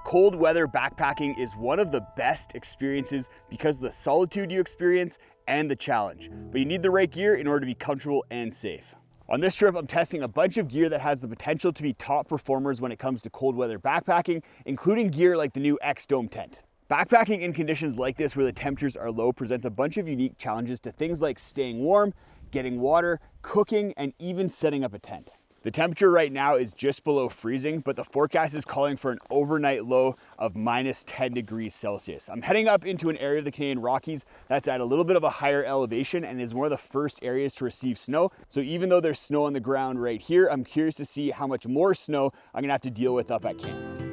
Cold weather backpacking is one of the best experiences because of the solitude you experience and the challenge, but you need the right gear in order to be comfortable and safe. On this trip, I'm testing a bunch of gear that has the potential to be top performers when it comes to cold weather backpacking, including gear like the new X-Dome tent. Backpacking in conditions like this where the temperatures are low presents a bunch of unique challenges to things like staying warm, getting water, cooking, and even setting up a tent. The temperature right now is just below freezing, but the forecast is calling for an overnight low of -10 degrees Celsius. I'm heading up into an area of the Canadian Rockies that's at a little bit of a higher elevation and is one of the first areas to receive snow. So even though there's snow on the ground right here, I'm curious to see how much more snow I'm gonna have to deal with up at camp.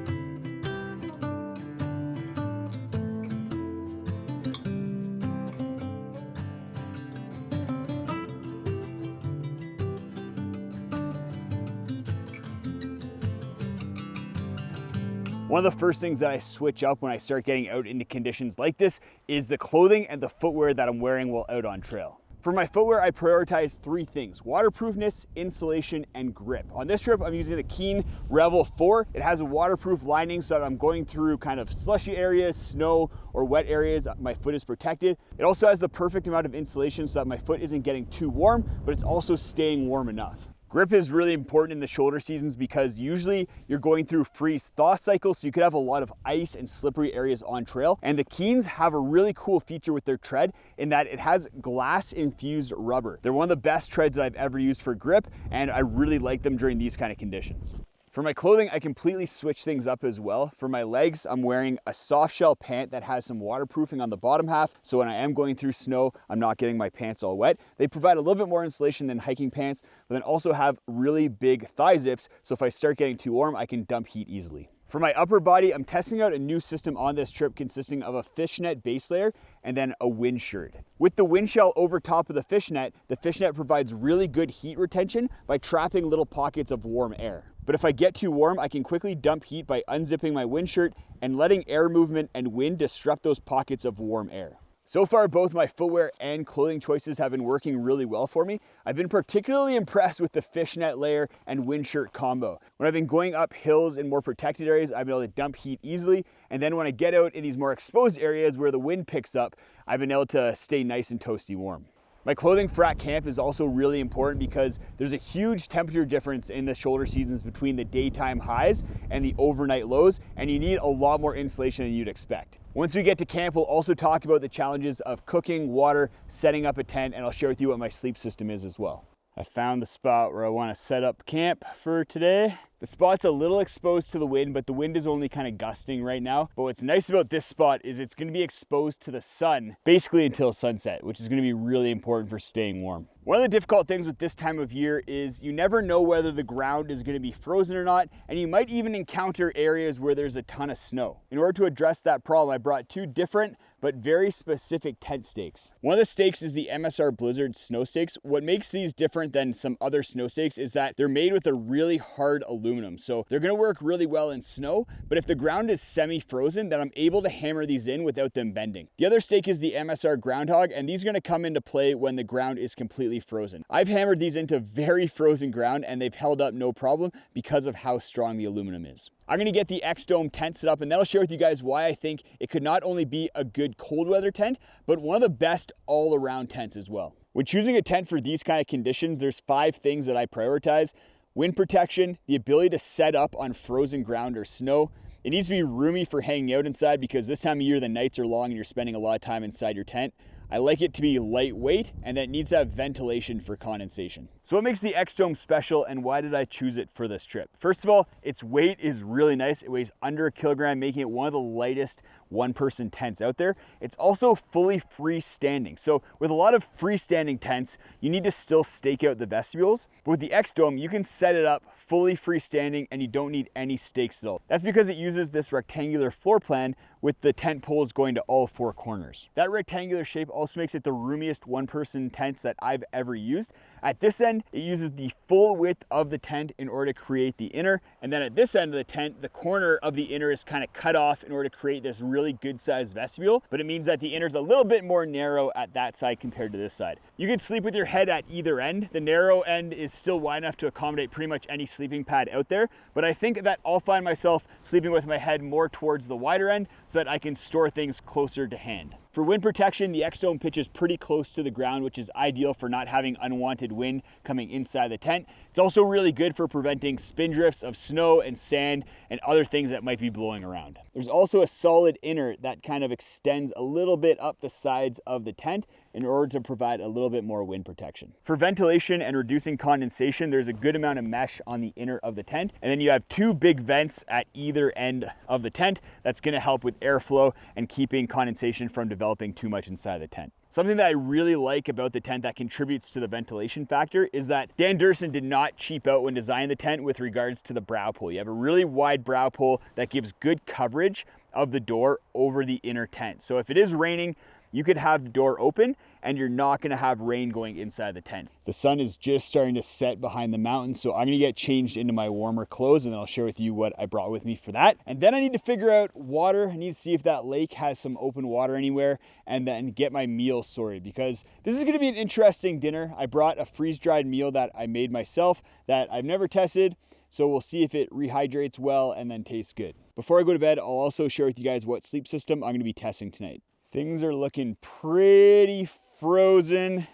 One of the first things that I switch up when I start getting out into conditions like this is the clothing and the footwear that I'm wearing while out on trail. For my footwear, I prioritize 3 things: waterproofness, insulation, and grip. On this trip, I'm using the Keen Revel 4. It has a waterproof lining so that I'm going through kind of slushy areas, snow, or wet areas, my foot is protected. It also has the perfect amount of insulation so that my foot isn't getting too warm, but it's also staying warm enough. Grip is really important in the shoulder seasons because usually you're going through freeze-thaw cycles, so you could have a lot of ice and slippery areas on trail. And the Keens have a really cool feature with their tread in that it has glass-infused rubber. They're one of the best treads that I've ever used for grip, and I really like them during these kind of conditions. For my clothing, I completely switch things up as well. For my legs, I'm wearing a soft shell pant that has some waterproofing on the bottom half, so when I am going through snow, I'm not getting my pants all wet. They provide a little bit more insulation than hiking pants, but then also have really big thigh zips, so if I start getting too warm, I can dump heat easily. For my upper body, I'm testing out a new system on this trip consisting of a fishnet base layer and then a wind shirt. With the wind shell over top of the fishnet provides really good heat retention by trapping little pockets of warm air. But if I get too warm, I can quickly dump heat by unzipping my wind shirt and letting air movement and wind disrupt those pockets of warm air. So far, both my footwear and clothing choices have been working really well for me. I've been particularly impressed with the fishnet layer and wind shirt combo. When I've been going up hills in more protected areas, I've been able to dump heat easily. And then when I get out in these more exposed areas where the wind picks up, I've been able to stay nice and toasty warm. My clothing for at camp is also really important because there's a huge temperature difference in the shoulder seasons between the daytime highs and the overnight lows, and you need a lot more insulation than you'd expect. Once we get to camp, we'll also talk about the challenges of cooking, water, setting up a tent, and I'll share with you what my sleep system is as well. I found the spot where I want to set up camp for today. The spot's a little exposed to the wind, but the wind is only kind of gusting right now. But what's nice about this spot is it's going to be exposed to the sun basically until sunset, which is going to be really important for staying warm. One of the difficult things with this time of year is you never know whether the ground is going to be frozen or not, and you might even encounter areas where there's a ton of snow. In order to address that problem, I brought 2 different but very specific tent stakes. One of the stakes is the MSR Blizzard snow stakes. What makes these different than some other snow stakes is that they're made with a really hard aluminum. So they're gonna work really well in snow, but if the ground is semi-frozen, then I'm able to hammer these in without them bending. The other stake is the MSR Groundhog, and these are gonna come into play when the ground is completely frozen. I've hammered these into very frozen ground and they've held up no problem because of how strong the aluminum is. I'm gonna get the X-Dome tent set up, and that'll share with you guys why I think it could not only be a good cold weather tent, but one of the best all around tents as well. When choosing a tent for these kind of conditions, there's 5 things that I prioritize: wind protection, the ability to set up on frozen ground or snow. It needs to be roomy for hanging out inside because this time of year the nights are long and you're spending a lot of time inside your tent. I like it to be lightweight, and then it needs to have ventilation for condensation. So what makes the X-Dome special, and why did I choose it for this trip? First of all, its weight is really nice. It weighs under 1 kilogram, making it one of the lightest one-person tents out there. It's also fully freestanding. So with a lot of freestanding tents, you need to still stake out the vestibules. But with the X-Dome, you can set it up fully freestanding and you don't need any stakes at all. That's because it uses this rectangular floor plan with the tent poles going to all 4 corners. That rectangular shape also makes it the roomiest one-person tents that I've ever used. At this end, it uses the full width of the tent in order to create the inner. And then at this end of the tent, the corner of the inner is kind of cut off in order to create this really good sized vestibule. But it means that the inner is a little bit more narrow at that side compared to this side. You can sleep with your head at either end. The narrow end is still wide enough to accommodate pretty much any sleeping pad out there. But I think that I'll find myself sleeping with my head more towards the wider end so that I can store things closer to hand. For wind protection, the X-Dome pitches pretty close to the ground, which is ideal for not having unwanted wind coming inside the tent. It's also really good for preventing spindrifts of snow and sand and other things that might be blowing around. There's also a solid inner that kind of extends a little bit up the sides of the tent in order to provide a little bit more wind protection. For ventilation and reducing condensation, there's a good amount of mesh on the inner of the tent. And then you have two big vents at either end of the tent. That's gonna help with airflow and keeping condensation from developing too much inside the tent. Something that I really like about the tent that contributes to the ventilation factor is that Dan Durson did not cheap out when designing the tent with regards to the brow pull. You have a really wide brow pull that gives good coverage of the door over the inner tent. So if it is raining, you could have the door open and you're not gonna have rain going inside the tent. The sun is just starting to set behind the mountains, so I'm gonna get changed into my warmer clothes and then I'll share with you what I brought with me for that. And then I need to figure out water. I need to see if that lake has some open water anywhere and then get my meal sorted because this is gonna be an interesting dinner. I brought a freeze-dried meal that I made myself that I've never tested, so we'll see if it rehydrates well and then tastes good. Before I go to bed, I'll also share with you guys what sleep system I'm gonna be testing tonight. Things are looking pretty frozen.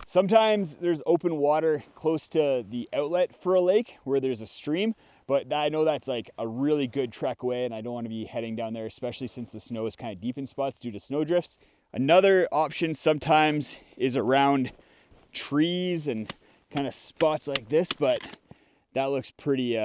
Sometimes there's open water close to the outlet for a lake where there's a stream, but I know that's like a really good trek away and I don't want to be heading down there, especially since the snow is kind of deep in spots due to snow drifts. Another option sometimes is around trees and kind of spots like this, but that looks pretty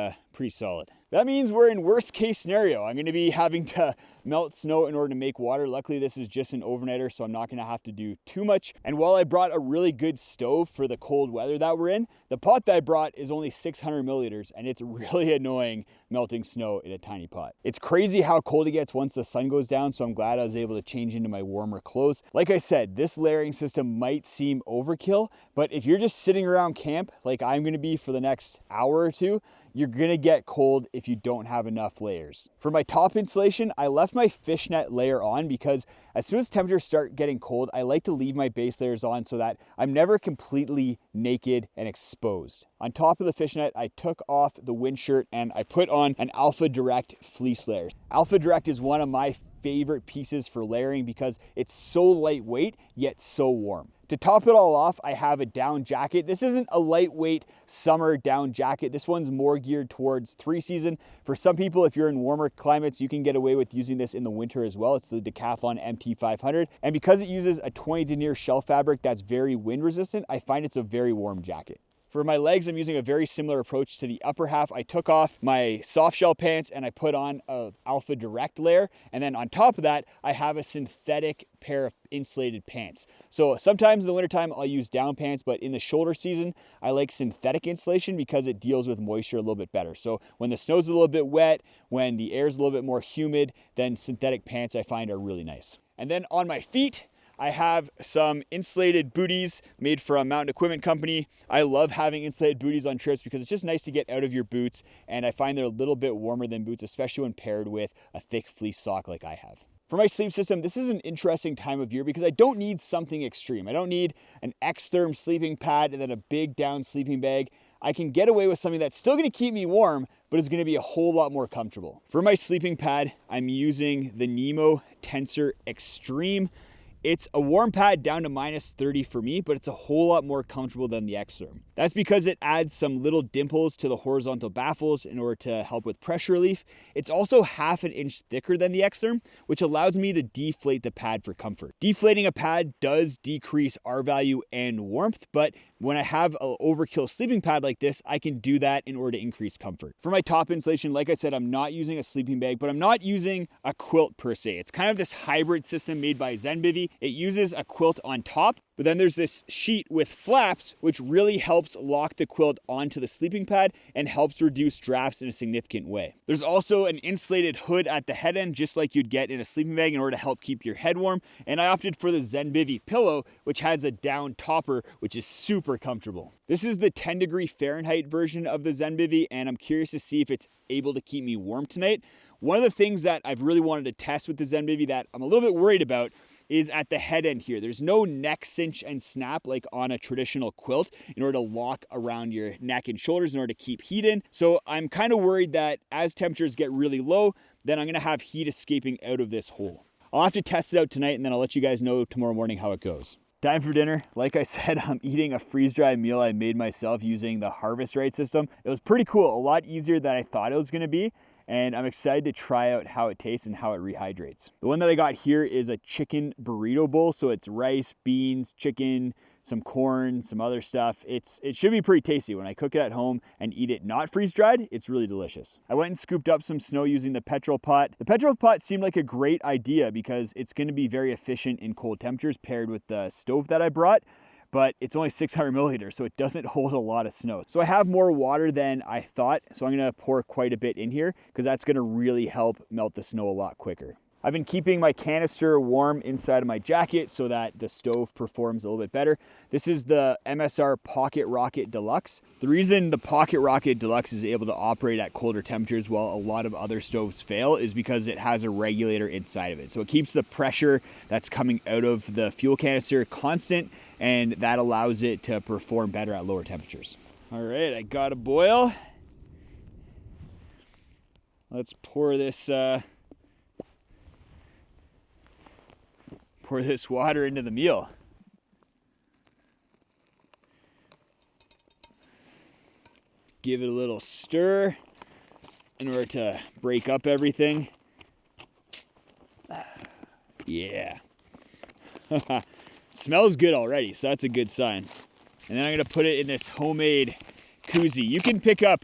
solid. That means we're in worst case scenario. I'm gonna be having to melt snow in order to make water. Luckily, this is just an overnighter, so I'm not gonna have to do too much. And while I brought a really good stove for the cold weather that we're in, the pot that I brought is only 600 milliliters, and it's really annoying melting snow in a tiny pot. It's crazy how cold it gets once the sun goes down, so I'm glad I was able to change into my warmer clothes. Like I said, this layering system might seem overkill, but if you're just sitting around camp, like I'm gonna be for the next hour or two, you're gonna get cold if you don't have enough layers. For my top insulation, I left my fishnet layer on because as soon as temperatures start getting cold, I like to leave my base layers on so that I'm never completely naked and exposed. On top of the fishnet, I took off the wind shirt and I put on an Alpha Direct fleece layer. Alpha Direct is one of my favorite pieces for layering because it's so lightweight yet so warm. To top it all off, I have a down jacket. This isn't a lightweight summer down jacket. This one's more geared towards 3-season. For some people, if you're in warmer climates, you can get away with using this in the winter as well. It's the Decathlon MT500. And because it uses a 20 denier shell fabric that's very wind resistant, I find it's a very warm jacket. For my legs, I'm using a very similar approach to the upper half. I took off my soft shell pants and I put on a Alpha Direct layer. And then on top of that, I have a synthetic pair of insulated pants. So sometimes in the wintertime, I'll use down pants, but in the shoulder season, I like synthetic insulation because it deals with moisture a little bit better. So when the snow's a little bit wet, when the air's a little bit more humid, then synthetic pants I find are really nice. And then on my feet, I have some insulated booties made from Mountain Equipment Company. I love having insulated booties on trips because it's just nice to get out of your boots, and I find they're a little bit warmer than boots, especially when paired with a thick fleece sock like I have. For my sleep system, this is an interesting time of year because I don't need something extreme. I don't need an X-Therm sleeping pad and then a big down sleeping bag. I can get away with something that's still gonna keep me warm, but is gonna be a whole lot more comfortable. For my sleeping pad, I'm using the Nemo Tensor Extreme. It's a warm pad down to -30 for me, but it's a whole lot more comfortable than the X-Therm. That's because it adds some little dimples to the horizontal baffles in order to help with pressure relief. It's also 1/2 inch thicker than the X-Therm, which allows me to deflate the pad for comfort. Deflating a pad does decrease R value and warmth, but when I have an overkill sleeping pad like this, I can do that in order to increase comfort. For my top insulation, like I said, I'm not using a sleeping bag, but I'm not using a quilt per se. It's kind of this hybrid system made by Zenbivy. It uses a quilt on top, but then there's this sheet with flaps, which really helps lock the quilt onto the sleeping pad and helps reduce drafts in a significant way. There's also an insulated hood at the head end, just like you'd get in a sleeping bag in order to help keep your head warm. And I opted for the Zenbivy pillow, which has a down topper, which is super comfortable. This is the 10 Fahrenheit version of the Zenbivy, and I'm curious to see if it's able to keep me warm tonight. One of the things that I've really wanted to test with the Zenbivy that I'm a little bit worried about is at the head end here. There's no neck cinch and snap like on a traditional quilt in order to lock around your neck and shoulders in order to keep heat in. So I'm kind of worried that as temperatures get really low, then I'm gonna have heat escaping out of this hole. I'll have to test it out tonight, and then I'll let you guys know tomorrow morning how it goes. Time for dinner. Like I said, I'm eating a freeze-dried meal I made myself using the Harvest Right system. It was pretty cool, a lot easier than I thought it was gonna be. And I'm excited to try out how it tastes and how it rehydrates. The one that I got here is a chicken burrito bowl. So it's rice, beans, chicken, some corn, some other stuff. It should be pretty tasty. When I cook it at home and eat it not freeze-dried, it's really delicious. I went and scooped up some snow using the petrol pot. The petrol pot seemed like a great idea because it's gonna be very efficient in cold temperatures paired with the stove that I brought. But it's only 600 milliliters, so it doesn't hold a lot of snow. So I have more water than I thought, so I'm gonna pour quite a bit in here because that's gonna really help melt the snow a lot quicker. I've been keeping my canister warm inside of my jacket so that the stove performs a little bit better. This is the MSR Pocket Rocket Deluxe. The reason the Pocket Rocket Deluxe is able to operate at colder temperatures while a lot of other stoves fail is because it has a regulator inside of it. So it keeps the pressure that's coming out of the fuel canister constant, and that allows it to perform better at lower temperatures. All right, I got a boil. Let's pour this water into the meal. Give it a little stir in order to break up everything. Yeah. Smells good already, so that's a good sign. And then I'm gonna put it in this homemade koozie. You can pick up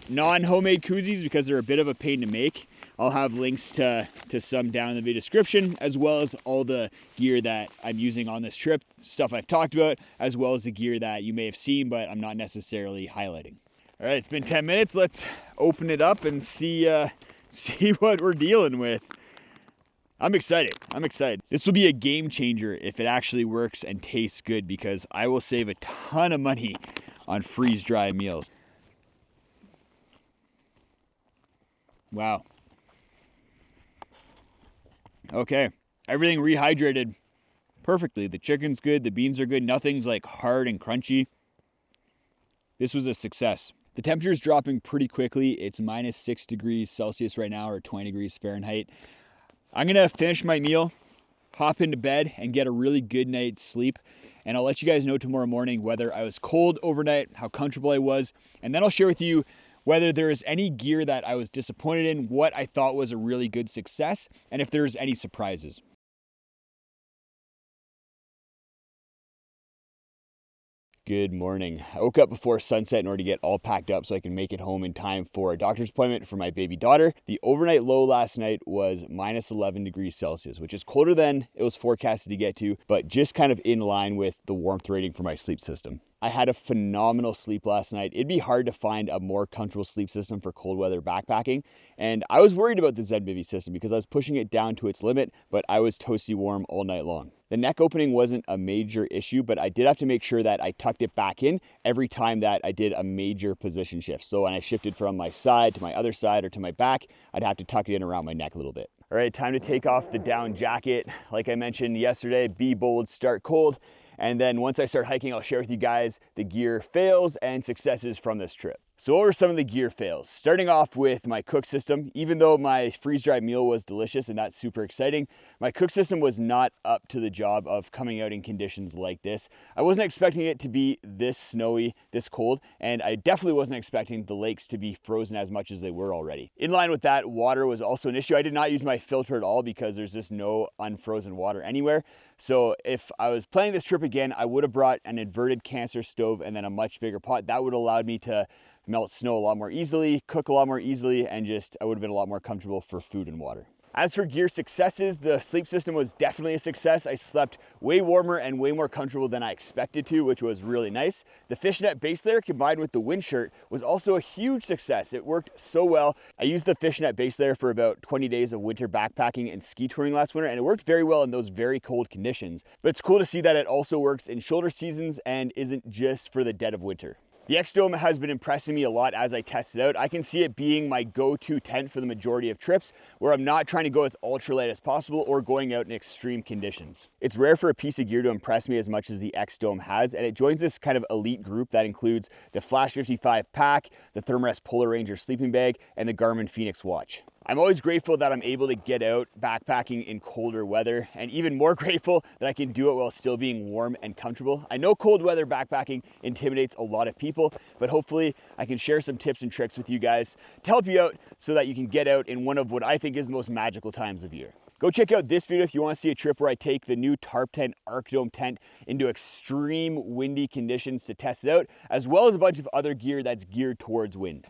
non-homemade koozies because they're a bit of a pain to make. I'll have links to some down in the video description, as well as all the gear that I'm using on this trip, stuff I've talked about, as well as the gear that you may have seen, but I'm not necessarily highlighting. All right, it's been 10 minutes. Let's open it up and see what we're dealing with. I'm excited. This will be a game changer if it actually works and tastes good, because I will save a ton of money on freeze-dry meals. Wow. Okay, everything rehydrated perfectly. The chicken's good, the beans are good, nothing's like hard and crunchy. This was a success. The temperature is dropping pretty quickly. It's minus 6 degrees Celsius right now, or 20 degrees Fahrenheit. I'm gonna finish my meal, hop into bed, and get a really good night's sleep. And I'll let you guys know tomorrow morning whether I was cold overnight, how comfortable I was, and then I'll share with you whether there's any gear that I was disappointed in, what I thought was a really good success, and if there's any surprises. Good morning. I woke up before sunset in order to get all packed up so I can make it home in time for a doctor's appointment for my baby daughter. The overnight low last night was minus 11 degrees Celsius, which is colder than it was forecasted to get to, but just kind of in line with the warmth rating for my sleep system. I had a phenomenal sleep last night. It'd be hard to find a more comfortable sleep system for cold weather backpacking. And I was worried about the Zenbivy system because I was pushing it down to its limit, but I was toasty warm all night long. The neck opening wasn't a major issue, but I did have to make sure that I tucked it back in every time that I did a major position shift. So when I shifted from my side to my other side or to my back, I'd have to tuck it in around my neck a little bit. All right, time to take off the down jacket. Like I mentioned yesterday, be bold, start cold. And then once I start hiking, I'll share with you guys the gear fails and successes from this trip. So what were some of the gear fails? Starting off with my cook system. Even though my freeze-dried meal was delicious and that's super exciting, my cook system was not up to the job of coming out in conditions like this. I wasn't expecting it to be this snowy, this cold, and I definitely wasn't expecting the lakes to be frozen as much as they were already. In line with that, water was also an issue. I did not use my filter at all because there's just no unfrozen water anywhere. So if I was planning this trip again, I would have brought an inverted canister stove and then a much bigger pot. That would have allowed me to melt snow a lot more easily, cook a lot more easily, and just I would have been a lot more comfortable for food and water. As for gear successes, the sleep system was definitely a success. I slept way warmer and way more comfortable than I expected to, which was really nice. The fishnet base layer combined with the wind shirt was also a huge success. It worked so well. I used the fishnet base layer for about 20 days of winter backpacking and ski touring last winter, and it worked very well in those very cold conditions. But it's cool to see that it also works in shoulder seasons and isn't just for the dead of winter. The X-Dome has been impressing me a lot as I test it out. I can see it being my go-to tent for the majority of trips where I'm not trying to go as ultralight as possible or going out in extreme conditions. It's rare for a piece of gear to impress me as much as the X-Dome has, and it joins this kind of elite group that includes the Flash 55 pack, the Thermarest Polar Ranger sleeping bag, and the Garmin Fenix watch. I'm always grateful that I'm able to get out backpacking in colder weather, and even more grateful that I can do it while still being warm and comfortable. I know cold weather backpacking intimidates a lot of people, but hopefully I can share some tips and tricks with you guys to help you out so that you can get out in one of what I think is the most magical times of year. Go check out this video if you want to see a trip where I take the new Tarp Tent Arc Dome tent into extreme windy conditions to test it out, as well as a bunch of other gear that's geared towards wind.